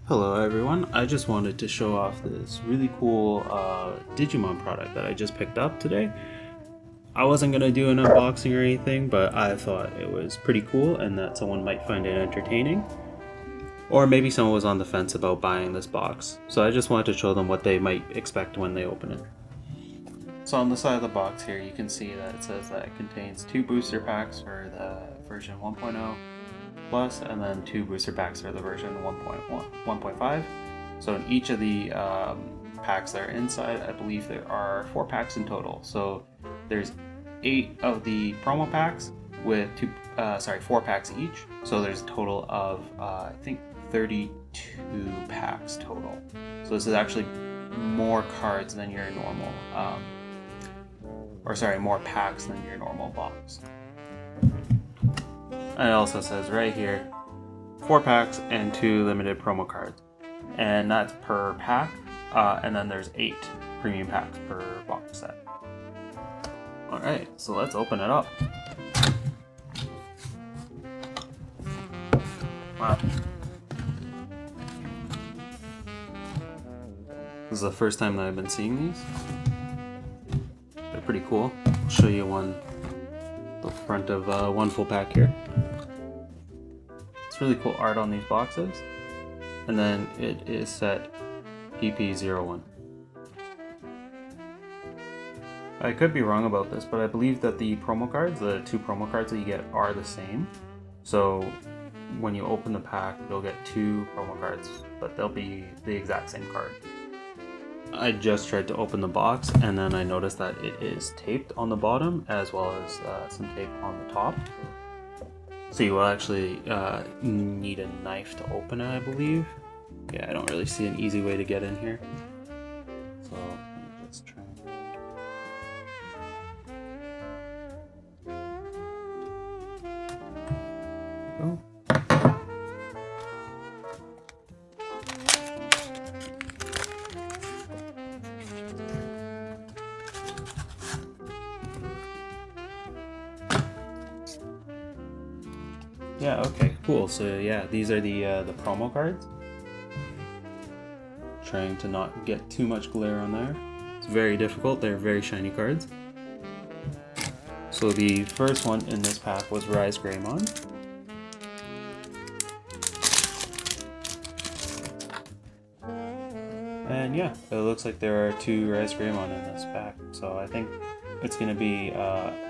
Hello everyone, I just wanted to show off this really cool Digimon product that I just picked up today. I wasn't going to do an unboxing or anything, but I thought it was pretty cool and that someone might find it entertaining. Or maybe someone was on the fence about buying this box, so I just wanted to show them what they might expect when they open it. So on the side of the box here you can see that it says that it contains 2 booster packs for the version 1.0 Plus, and then 2 booster packs for the version 1.5. So in each of the packs that are inside, I believe there are 4 packs in total. So there's 8 of the promo packs with 4 packs each. So there's a total of I think 32 packs total. So this is actually more cards than your normal, more packs than your normal box. And it also says right here, 4 packs and 2 limited promo cards. And that's per pack, and then there's 8 premium packs per box set. Alright, so let's open it up. Wow. This is the first time that I've been seeing these. They're pretty cool. I'll show you the front of one full pack here. It's really cool art on these boxes, and then it is set PP01. I could be wrong about this, but I believe that the promo cards, the 2 promo cards that you get, are the same. So when you open the pack, you'll get 2 promo cards, but they'll be the exact same card. I just tried to open the box, and then I noticed that it is taped on the bottom as well as some tape on the top. So you will actually need a knife to open it, I believe. Yeah, I don't really see an easy way to get in here. So let me just try. Go. Yeah, okay, cool. So yeah, these are the promo cards. Trying to not get too much glare on there. It's very difficult, they're very shiny cards. So the first one in this pack was Rise Greymon. And yeah, it looks like there are 2 Rise Greymon in this pack. So I think it's going to be,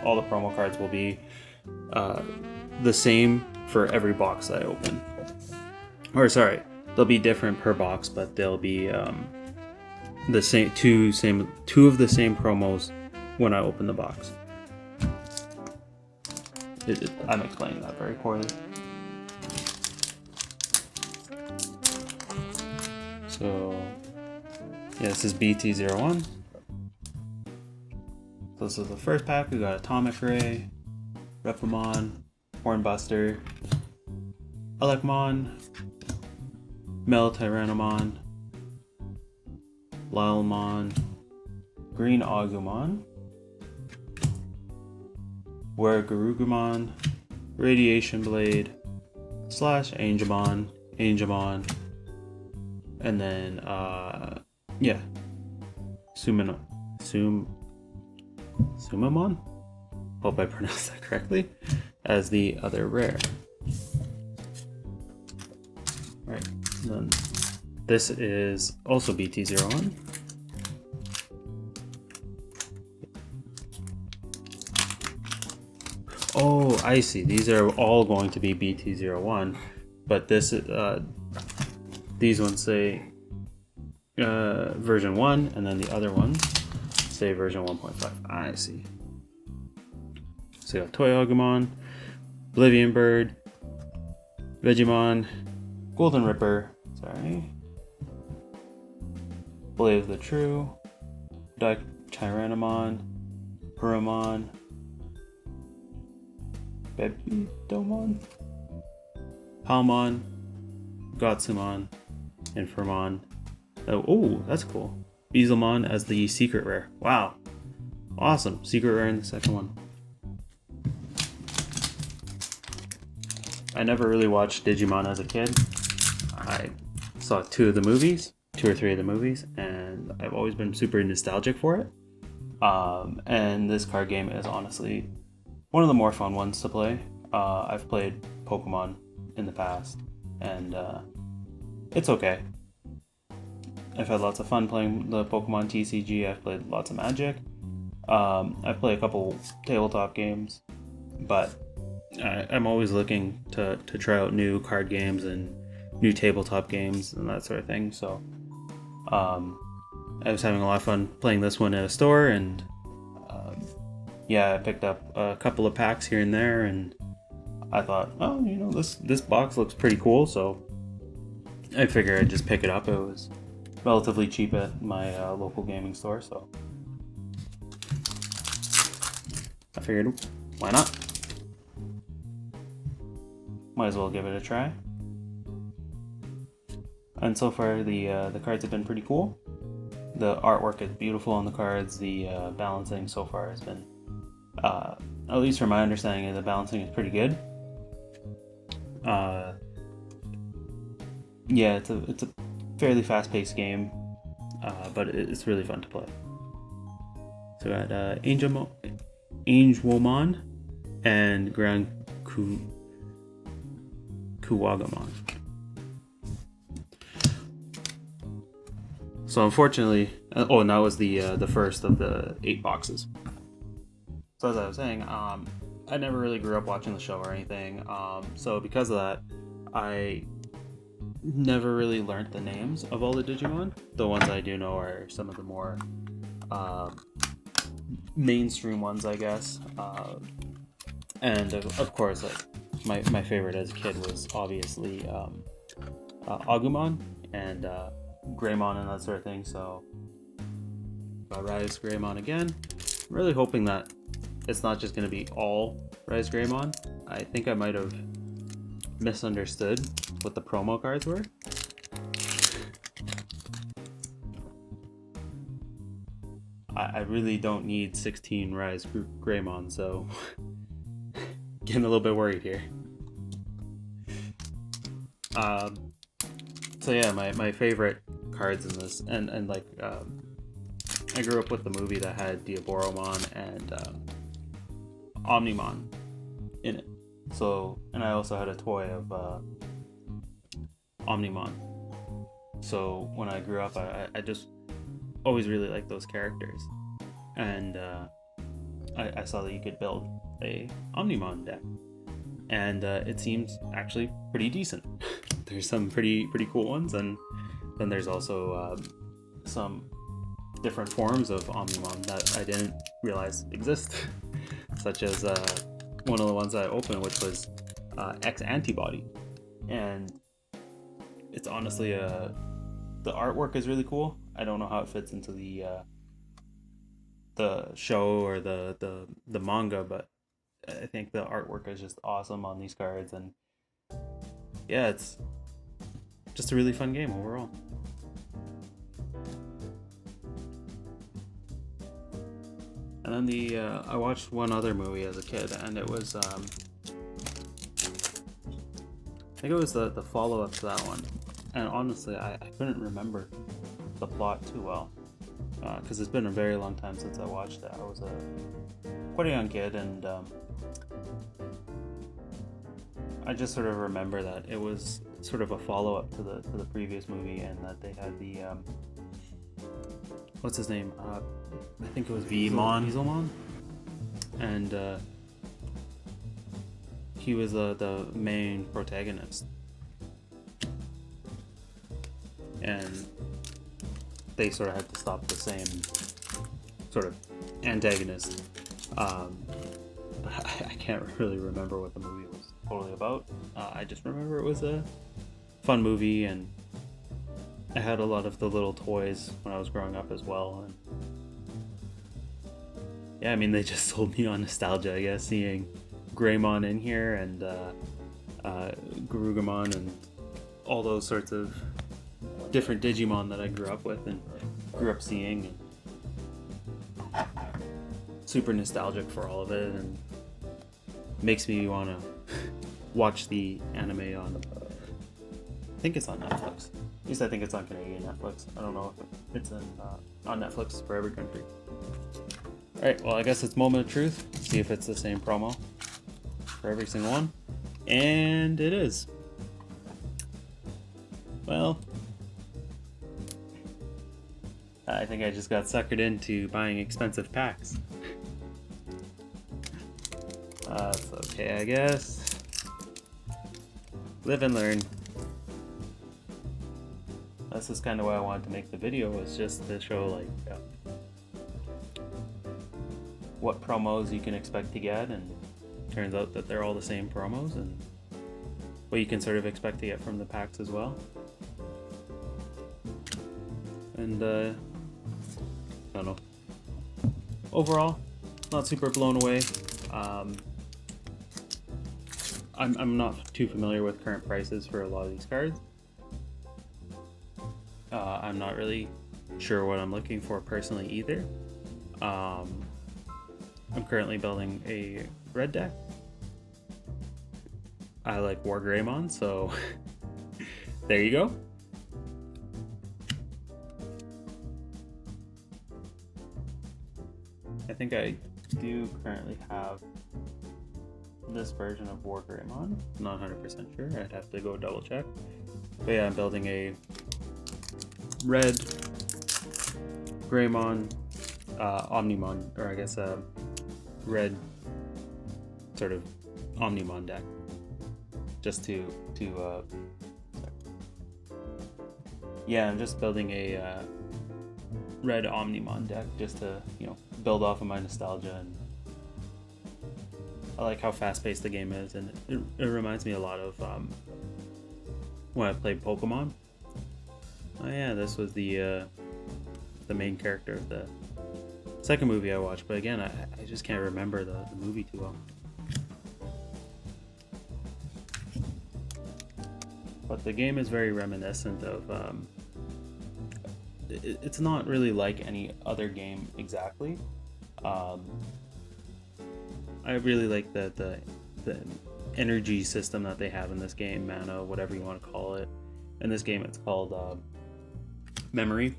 all the promo cards will be the same for every box that I open. Or sorry, they'll be different per box, but they'll be the same two of the same promos when I open the box. I'm explaining that very poorly. So yeah, this is BT01. So this is the first pack. We got Atomic Ray, Repamon, Hornbuster, Elecmon, Tyrannomon, Lilmon, Green Agumon, Garugumon, Radiation Blade, Slash Angemon, and then Sumamon? Hope I pronounced that correctly, as the other rare. Right, then this is also BT01. Oh, I see. These are all going to be BT01, but this these ones say version 1, and then the other ones say version 1.5. I see. So you got Toy Agumon, Oblivion Bird, Vegemon, Golden Ripper, Blaze the True, Tyrannomon, Puramon, Bebidomon, Palmon, Gotsumon, and Firmon. Oh, that's cool. Beelzemon as the secret rare. Wow. Awesome. Secret rare in the second one. I never really watched Digimon as a kid. I saw two or three of the movies, and I've always been super nostalgic for it. And this card game is honestly one of the more fun ones to play. I've played Pokemon in the past, and it's okay. I've had lots of fun playing the Pokemon TCG. I've played lots of Magic. I've played a couple tabletop games, but I'm always looking to try out new card games and new tabletop games and that sort of thing. So I was having a lot of fun playing this one at a store, and yeah, I picked up a couple of packs here and there, and I thought, oh, this box looks pretty cool, so I figured I'd just pick it up. It was relatively cheap at my local gaming store, so I figured, why not? Might as well give it a try. And so far, the cards have been pretty cool. The artwork is beautiful on the cards. The balancing so far has been, at least from my understanding, the balancing is pretty good. Yeah, it's a fairly fast-paced game, but it's really fun to play. So we got Angelmon and Grand Kuwagamon. So unfortunately, and that was the first of the 8 boxes. So as I was saying, I never really grew up watching the show or anything. So because of that, I never really learned the names of all the Digimon. The ones I do know are some of the more mainstream ones, I guess. And of course, my favorite as a kid was obviously Agumon and Greymon and that sort of thing. So Rise Greymon again. I'm really hoping that it's not just going to be all Rise Greymon. I think I might have misunderstood what the promo cards were. I really don't need 16 Rise Greymon, so getting a little bit worried here. So yeah, my favorite cards in this, and like I grew up with the movie that had Diaboromon and Omnimon in it. So, and I also had a toy of Omnimon. So when I grew up, I just always really liked those characters, and I saw that you could build a Omnimon deck, and it seems actually pretty decent. There's some pretty cool ones, and then there's also some different forms of Omnimon that I didn't realize exist, such as one of the ones I opened, which was X Antibody, and it's honestly the artwork is really cool. I don't know how it fits into the show or the manga, but I think the artwork is just awesome on these cards, and yeah, it's just a really fun game overall. And then I watched one other movie as a kid, and it was I think it was the follow-up to that one. And honestly, I couldn't remember the plot too well, because it's been a very long time since I watched it. I was quite a young kid, and I just sort of remember that it was sort of a follow-up to the previous movie, and that they had the what's his name? I think it was Isobel, and he was the main protagonist, and they sort of had to stop the same sort of antagonist. But I can't really remember what the movie was totally about. I just remember it was a fun movie, and I had a lot of the little toys when I was growing up as well. And yeah, I mean, they just sold me on nostalgia, I guess, seeing Greymon in here and Garugamon and all those sorts of different Digimon that I grew up with and grew up seeing. And super nostalgic for all of it, and makes me want to watch the anime on, I think it's on Netflix. At least I think it's on Canadian Netflix. I don't know if it's on Netflix for every country. Alright, well I guess it's moment of truth. See if it's the same promo for every single one. And it is. Well, I think I just got suckered into buying expensive packs. It's okay, I guess. Live and learn. This is kind of why I wanted to make the video, was just to show like what promos you can expect to get, and turns out that they're all the same promos, and what you can sort of expect to get from the packs as well. And I don't know. Overall, not super blown away. I'm not too familiar with current prices for a lot of these cards. I'm not really sure what I'm looking for personally either. I'm currently building a red deck. I like War Greymon, so there you go. I think I do currently have this version of War Greymon. Not 100% sure. I'd have to go double check. But yeah, I'm building a red Greymon Omnimon, or I guess a red sort of Omnimon deck. Just yeah, I'm just building a red Omnimon deck just to, you know, build off of my nostalgia. And I like how fast-paced the game is, and it reminds me a lot of when I played Pokemon. Oh yeah, this was the main character of the second movie I watched, but again, I just can't remember the movie too well. But the game is very reminiscent of it's not really like any other game exactly. I really like the energy system that they have in this game, mana, whatever you want to call it. In this game, it's called memory.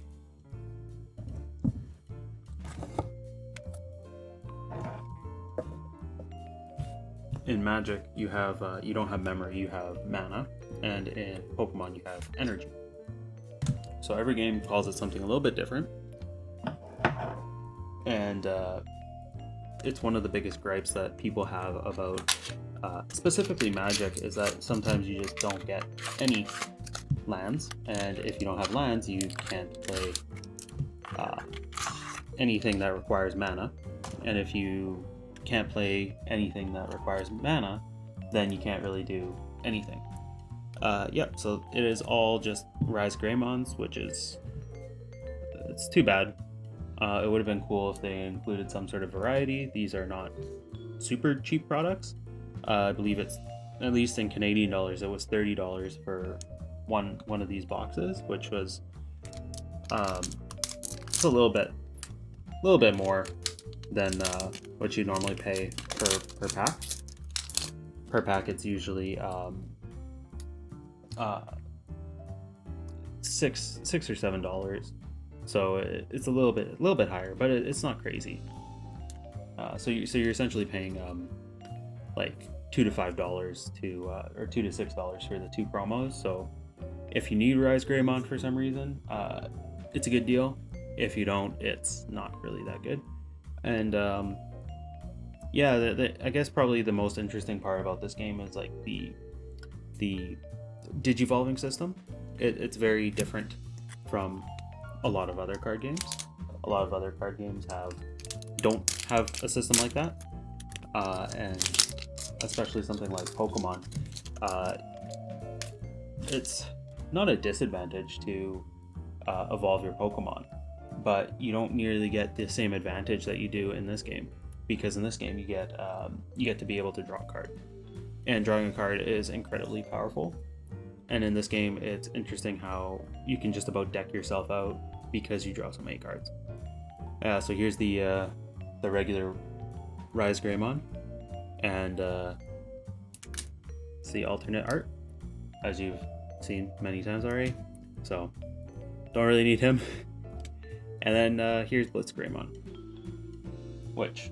In Magic, you have you don't have memory, you have mana, and in Pokemon, you have energy. So every game calls it something a little bit different, and it's one of the biggest gripes that people have about specifically Magic, is that sometimes you just don't get any lands, and if you don't have lands, you can't play anything that requires mana, and if you can't play anything that requires mana, then you can't really do anything. Yep, so it is all just Rise Greymons, which is, it's too bad. It would have been cool if they included some sort of variety. These are not super cheap products. I believe it's, at least in Canadian dollars, it was $30 for one of these boxes, which was it's a little bit more than what you normally pay per pack. Per pack, it's usually $6 or $7. So it's a little bit higher, but it's not crazy. So you're essentially paying like $2 to $5 to or $2 to $6 for the two promos. So if you need Rise Greymon for some reason, it's a good deal. If you don't, it's not really that good. And yeah, I guess probably the most interesting part about this game is like the digivolving system. It's very different from a lot of other card games. A lot of other card games don't have a system like that, and especially something like Pokemon. It's not a disadvantage to evolve your Pokemon, but you don't nearly get the same advantage that you do in this game, because in this game you get to be able to draw a card, and drawing a card is incredibly powerful. And in this game, it's interesting how you can just about deck yourself out because you draw so many cards. So here's the regular Rise Greymon, and it's the alternate art, as you've seen many times already. so don't really need him. And then here's Blitzgreymon, which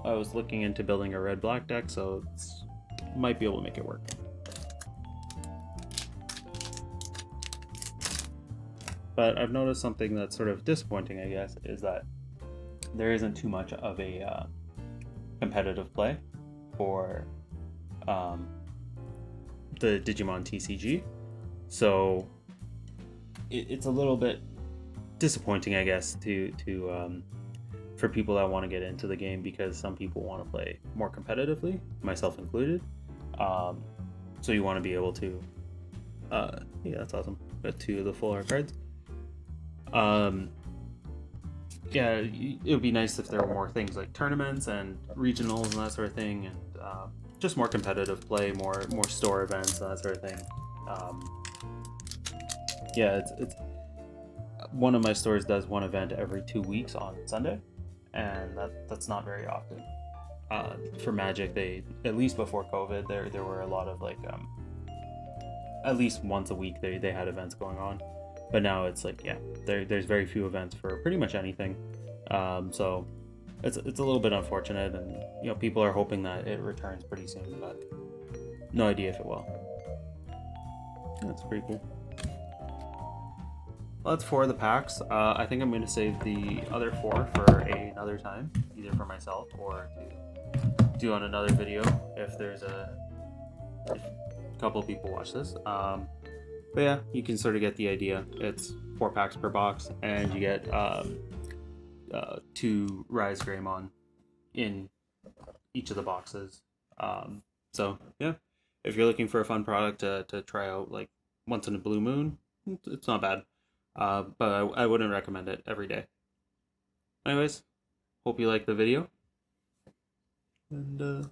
I was looking into building a red-black deck, so might be able to make it work. But I've noticed something that's sort of disappointing, I guess, is that there isn't too much of a competitive play for the Digimon TCG. So it's a little bit disappointing, I guess, to for people that want to get into the game, because some people want to play more competitively, myself included. So you want to be able to, yeah, that's awesome. Got 2 of the full art cards. Yeah, it would be nice if there were more things like tournaments and regionals and that sort of thing, and just more competitive play, more store events and that sort of thing. Yeah, it's one of my stores does one event every 2 weeks on Sunday, and that's not very often. For Magic, they, at least before COVID, there were a lot of like at least once a week they had events going on, but now it's like, yeah, there's very few events for pretty much anything. So it's a little bit unfortunate, and people are hoping that it returns pretty soon, but no idea if it will. That's pretty cool. Well, that's 4 of the packs. I think I'm going to save the other 4 for another time, either for myself or to do on another video if there's a couple people watch this. But yeah, you can sort of get the idea. It's 4 packs per box, and you get 2 Rise Greymon in each of the boxes. So yeah, if you're looking for a fun product to try out like once in a blue moon, it's not bad. But I wouldn't recommend it every day. Anyways, hope you liked the video, and